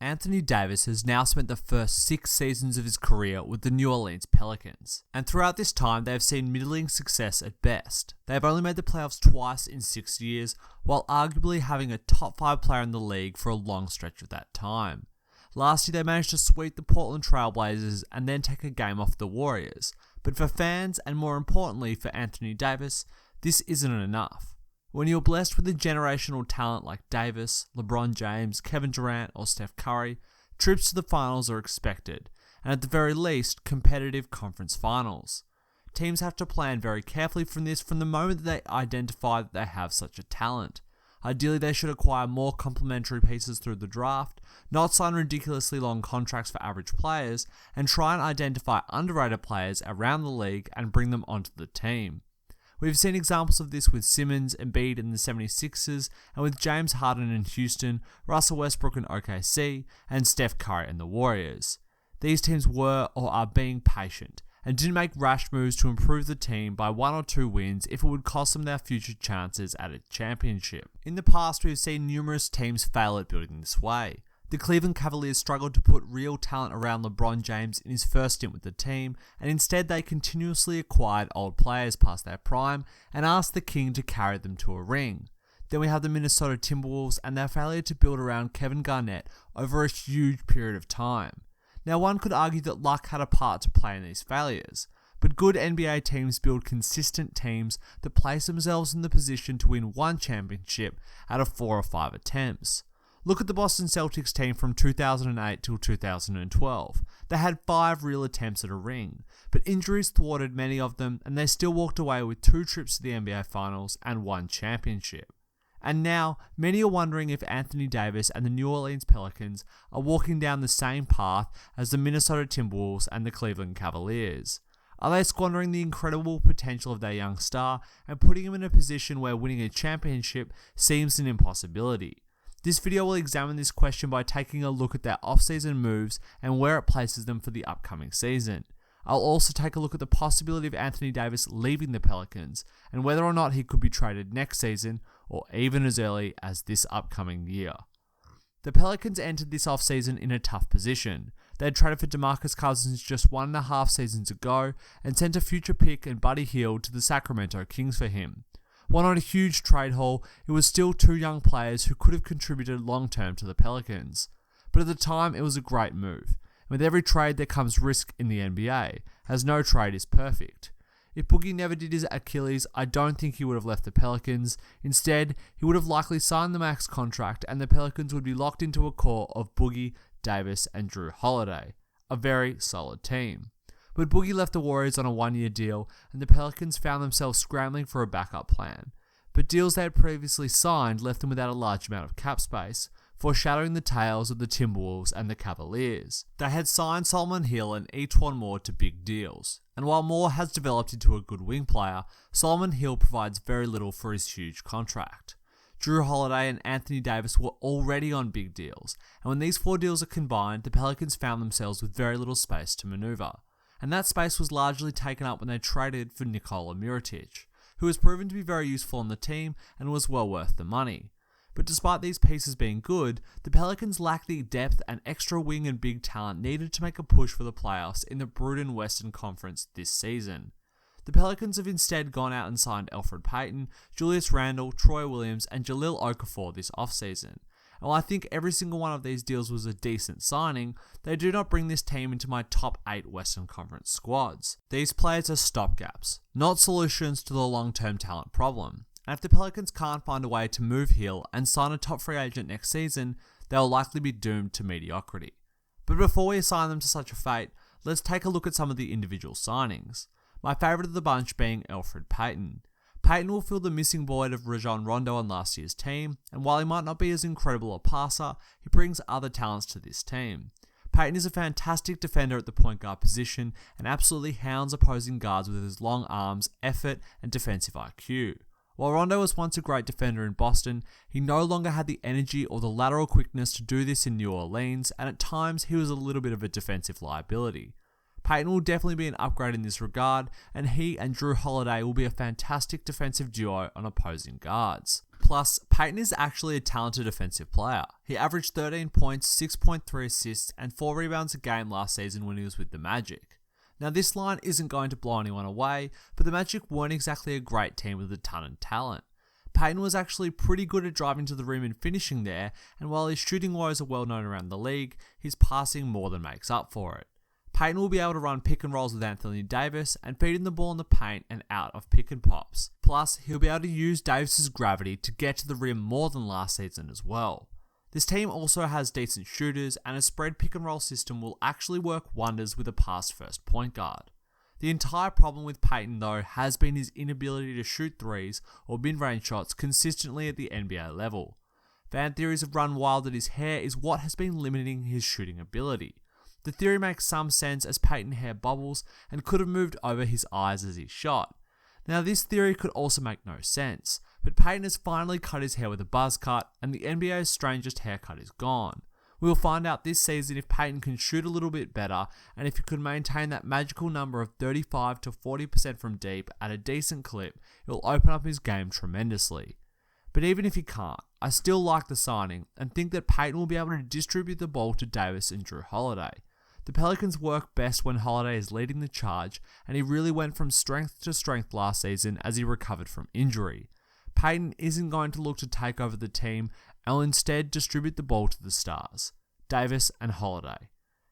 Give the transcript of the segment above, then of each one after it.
Anthony Davis has now spent the first 6 seasons of his career with the New Orleans Pelicans, and throughout this time they have seen middling success at best. They have only made the playoffs twice in 6 years, while arguably having a top 5 player in the league for a long stretch of that time. Last year they managed to sweep the Portland Trailblazers and then take a game off the Warriors, but for fans, and more importantly for Anthony Davis, this isn't enough. When you're blessed with a generational talent like Davis, LeBron James, Kevin Durant, or Steph Curry, trips to the finals are expected, and at the very least, competitive conference finals. Teams have to plan very carefully from the moment that they identify that they have such a talent. Ideally, they should acquire more complementary pieces through the draft, not sign ridiculously long contracts for average players, and try and identify underrated players around the league and bring them onto the team. We've seen examples of this with Simmons, Embiid in the 76ers, and with James Harden in Houston, Russell Westbrook in OKC, and Steph Curry in the Warriors. These teams were or are being patient, and didn't make rash moves to improve the team by 1 or 2 wins if it would cost them their future chances at a championship. In the past, we've seen numerous teams fail at building this way. The Cleveland Cavaliers struggled to put real talent around LeBron James in his first stint with the team, and instead they continuously acquired old players past their prime and asked the King to carry them to a ring. Then we have the Minnesota Timberwolves and their failure to build around Kevin Garnett over a huge period of time. Now, one could argue that luck had a part to play in these failures, but good NBA teams build consistent teams that place themselves in the position to win one championship out of 4 or 5 attempts. Look at the Boston Celtics team from 2008 till 2012. They had 5 real attempts at a ring, but injuries thwarted many of them and they still walked away with 2 trips to the NBA Finals and 1 championship. And now, many are wondering if Anthony Davis and the New Orleans Pelicans are walking down the same path as the Minnesota Timberwolves and the Cleveland Cavaliers. Are they squandering the incredible potential of their young star and putting him in a position where winning a championship seems an impossibility? This video will examine this question by taking a look at their off-season moves and where it places them for the upcoming season. I'll also take a look at the possibility of Anthony Davis leaving the Pelicans and whether or not he could be traded next season or even as early as this upcoming year. The Pelicans entered this offseason in a tough position. They had traded for DeMarcus Cousins just 1.5 seasons ago and sent a future pick and Buddy Hield to the Sacramento Kings for him. While not a huge trade haul, it was still 2 young players who could have contributed long-term to the Pelicans. But at the time, it was a great move. With every trade there comes risk in the NBA, as no trade is perfect. If Boogie never did his Achilles, I don't think he would have left the Pelicans. Instead, he would have likely signed the max contract and the Pelicans would be locked into a core of Boogie, Davis, and Drew Holiday. A very solid team. But Boogie left the Warriors on a 1-year deal, and the Pelicans found themselves scrambling for a backup plan. But deals they had previously signed left them without a large amount of cap space, foreshadowing the tales of the Timberwolves and the Cavaliers. They had signed Solomon Hill and E'Twaun Moore to big deals, and while Moore has developed into a good wing player, Solomon Hill provides very little for his huge contract. Drew Holiday and Anthony Davis were already on big deals, and when these 4 deals are combined, the Pelicans found themselves with very little space to maneuver. And that space was largely taken up when they traded for Nikola Mirotic, who has proven to be very useful on the team and was well worth the money. But despite these pieces being good, the Pelicans lack the depth and extra wing and big talent needed to make a push for the playoffs in the Bruton Western Conference this season. The Pelicans have instead gone out and signed Elfrid Payton, Julius Randle, Troy Williams, and Jahlil Okafor this offseason. And while I think every single one of these deals was a decent signing, they do not bring this team into my top 8 Western Conference squads. These players are stopgaps, not solutions to the long-term talent problem. And if the Pelicans can't find a way to move Hill and sign a top free agent next season, they'll likely be doomed to mediocrity. But before we assign them to such a fate, let's take a look at some of the individual signings. My favourite of the bunch being Elfrid Payton. Payton will fill the missing void of Rajon Rondo on last year's team, and while he might not be as incredible a passer, he brings other talents to this team. Payton is a fantastic defender at the point guard position and absolutely hounds opposing guards with his long arms, effort, and defensive IQ. While Rondo was once a great defender in Boston, he no longer had the energy or the lateral quickness to do this in New Orleans, and at times he was a little bit of a defensive liability. Payton will definitely be an upgrade in this regard, and he and Drew Holiday will be a fantastic defensive duo on opposing guards. Plus, Payton is actually a talented defensive player. He averaged 13 points, 6.3 assists, and 4 rebounds a game last season when he was with the Magic. Now, this line isn't going to blow anyone away, but the Magic weren't exactly a great team with a ton of talent. Payton was actually pretty good at driving to the rim and finishing there, and while his shooting woes are well known around the league, his passing more than makes up for it. Payton will be able to run pick and rolls with Anthony Davis and feed him the ball in the paint and out of pick and pops. Plus, he'll be able to use Davis's gravity to get to the rim more than last season as well. This team also has decent shooters, and a spread pick and roll system will actually work wonders with a pass-first point guard. The entire problem with Payton, though, has been his inability to shoot threes or mid-range shots consistently at the NBA level. Fan theories have run wild that his hair is what has been limiting his shooting ability. The theory makes some sense as Payton hair bubbles and could have moved over his eyes as he shot. Now, this theory could also make no sense, but Payton has finally cut his hair with a buzz cut, and the NBA's strangest haircut is gone. We will find out this season if Payton can shoot a little bit better, and if he could maintain that magical number of 35 to 40% from deep at a decent clip, it will open up his game tremendously. But even if he can't, I still like the signing, and think that Payton will be able to distribute the ball to Davis and Jrue Holiday. The Pelicans work best when Holiday is leading the charge, and he really went from strength to strength last season as he recovered from injury. Payton isn't going to look to take over the team and will instead distribute the ball to the stars, Davis and Holiday.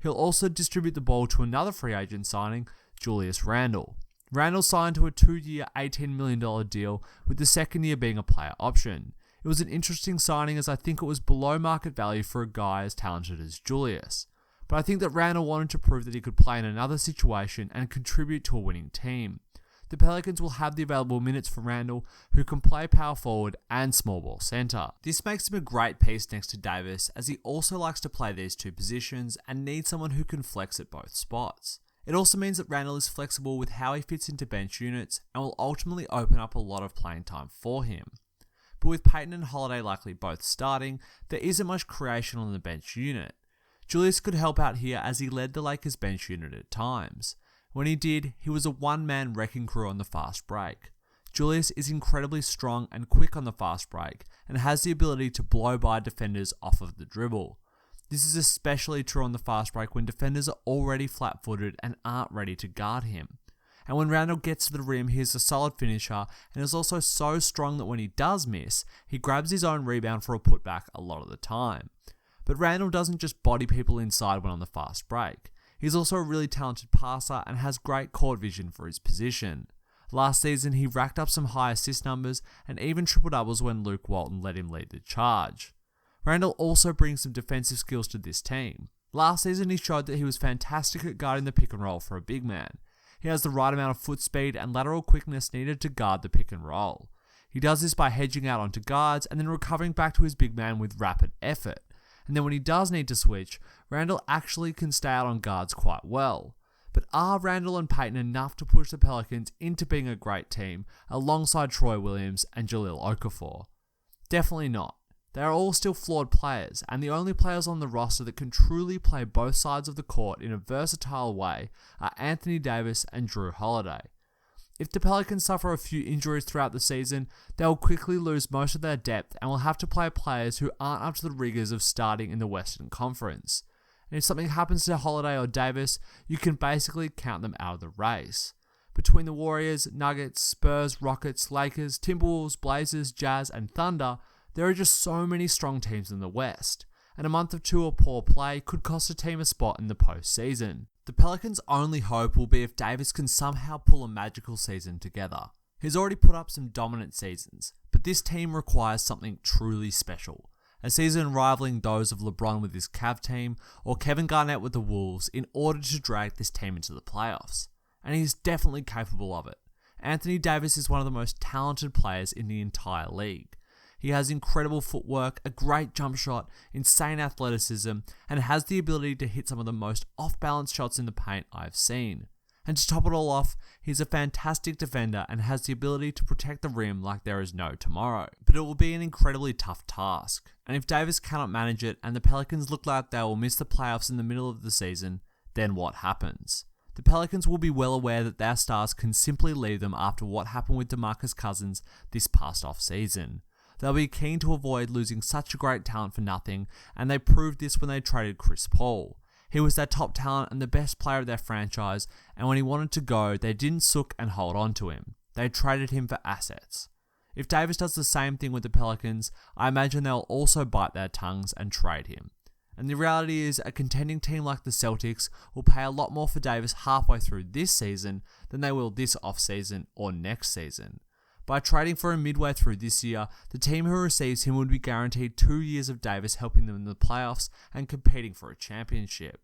He'll also distribute the ball to another free agent signing, Julius Randle. Randle signed to a 2-year, $18 million deal, with the second year being a player option. It was an interesting signing as I think it was below market value for a guy as talented as Julius. But I think that Randle wanted to prove that he could play in another situation and contribute to a winning team. The Pelicans will have the available minutes for Randle, who can play power forward and small ball center. This makes him a great piece next to Davis, as he also likes to play these two positions and needs someone who can flex at both spots. It also means that Randle is flexible with how he fits into bench units and will ultimately open up a lot of playing time for him. But with Payton and Holiday likely both starting, there isn't much creation on the bench unit. Julius could help out here as he led the Lakers bench unit at times. When he did, he was a one-man wrecking crew on the fast break. Julius is incredibly strong and quick on the fast break and has the ability to blow by defenders off of the dribble. This is especially true on the fast break when defenders are already flat-footed and aren't ready to guard him. And when Randle gets to the rim, he is a solid finisher and is also so strong that when he does miss, he grabs his own rebound for a putback a lot of the time. But Randle doesn't just body people inside when on the fast break. He's also a really talented passer and has great court vision for his position. Last season, he racked up some high assist numbers and even triple-doubles when Luke Walton let him lead the charge. Randle also brings some defensive skills to this team. Last season, he showed that he was fantastic at guarding the pick and roll for a big man. He has the right amount of foot speed and lateral quickness needed to guard the pick and roll. He does this by hedging out onto guards and then recovering back to his big man with rapid effort. And then when he does need to switch, Randle actually can stay out on guards quite well. But are Randle and Payton enough to push the Pelicans into being a great team alongside Troy Williams and Jahlil Okafor? Definitely not. They are all still flawed players, and the only players on the roster that can truly play both sides of the court in a versatile way are Anthony Davis and Jrue Holiday. If the Pelicans suffer a few injuries throughout the season, they will quickly lose most of their depth and will have to play players who aren't up to the rigors of starting in the Western Conference. And if something happens to Holiday or Davis, you can basically count them out of the race. Between the Warriors, Nuggets, Spurs, Rockets, Lakers, Timberwolves, Blazers, Jazz, and Thunder, there are just so many strong teams in the West, and a month or two of poor play could cost a team a spot in the postseason. The Pelicans' only hope will be if Davis can somehow pull a magical season together. He's already put up some dominant seasons, but this team requires something truly special. A season rivaling those of LeBron with his Cavs team, or Kevin Garnett with the Wolves, in order to drag this team into the playoffs. And he's definitely capable of it. Anthony Davis is one of the most talented players in the entire league. He has incredible footwork, a great jump shot, insane athleticism, and has the ability to hit some of the most off-balance shots in the paint I've seen. And to top it all off, he's a fantastic defender and has the ability to protect the rim like there is no tomorrow. But it will be an incredibly tough task. And if Davis cannot manage it and the Pelicans look like they will miss the playoffs in the middle of the season, then what happens? The Pelicans will be well aware that their stars can simply leave them after what happened with DeMarcus Cousins this past off-season. they'll be keen to avoid losing such a great talent for nothing, and they proved this when they traded Chris Paul. He was their top talent and the best player of their franchise, and when he wanted to go, they didn't sook and hold on to him. They traded him for assets. If Davis does the same thing with the Pelicans, I imagine they'll also bite their tongues and trade him. And the reality is, a contending team like the Celtics will pay a lot more for Davis halfway through this season than they will this offseason or next season. By trading for him midway through this year, the team who receives him would be guaranteed 2 years of Davis helping them in the playoffs and competing for a championship.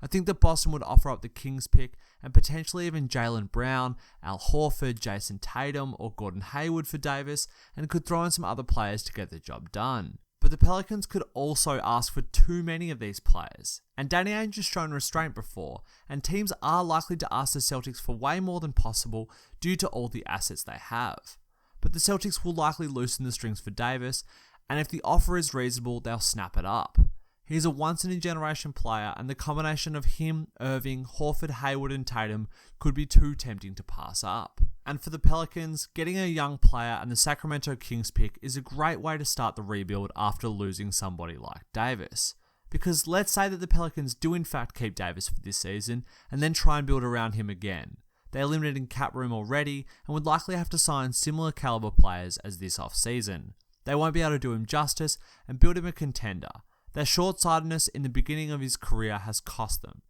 I think that Boston would offer up the Kings pick and potentially even Jaylen Brown, Al Horford, Jason Tatum, or Gordon Hayward for Davis, and could throw in some other players to get the job done. But the Pelicans could also ask for too many of these players. And Danny Ainge has shown restraint before, and teams are likely to ask the Celtics for way more than possible due to all the assets they have. But the Celtics will likely loosen the strings for Davis, and if the offer is reasonable, they'll snap it up. He's a once-in-a-generation player, and the combination of him, Irving, Horford, Hayward, and Tatum could be too tempting to pass up. And for the Pelicans, getting a young player and the Sacramento Kings pick is a great way to start the rebuild after losing somebody like Davis. Because let's say that the Pelicans do in fact keep Davis for this season, and then try and build around him again. They're limited in cap room already, and would likely have to sign similar caliber players as this off-season. They won't be able to do him justice and build him a contender. Their short-sightedness in the beginning of his career has cost them,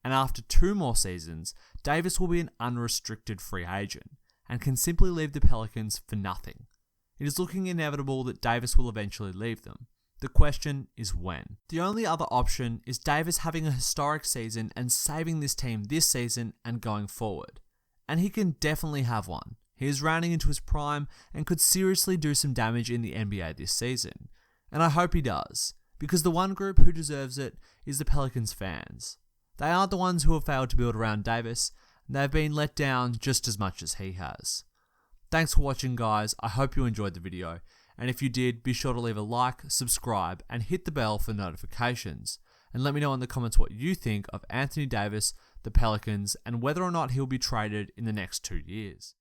and after 2 more seasons, Davis will be an unrestricted free agent, and can simply leave the Pelicans for nothing. It is looking inevitable that Davis will eventually leave them. The question is when. The only other option is Davis having a historic season and saving this team this season and going forward. And he can definitely have one. He is rounding into his prime and could seriously do some damage in the NBA this season. And I hope he does. Because the one group who deserves it is the Pelicans fans. They aren't the ones who have failed to build around Davis, and they've been let down just as much as he has. Thanks for watching, guys. I hope you enjoyed the video, and if you did, be sure to leave a like, subscribe, and hit the bell for notifications. And let me know in the comments what you think of Anthony Davis, the Pelicans, and whether or not he'll be traded in the next 2 years.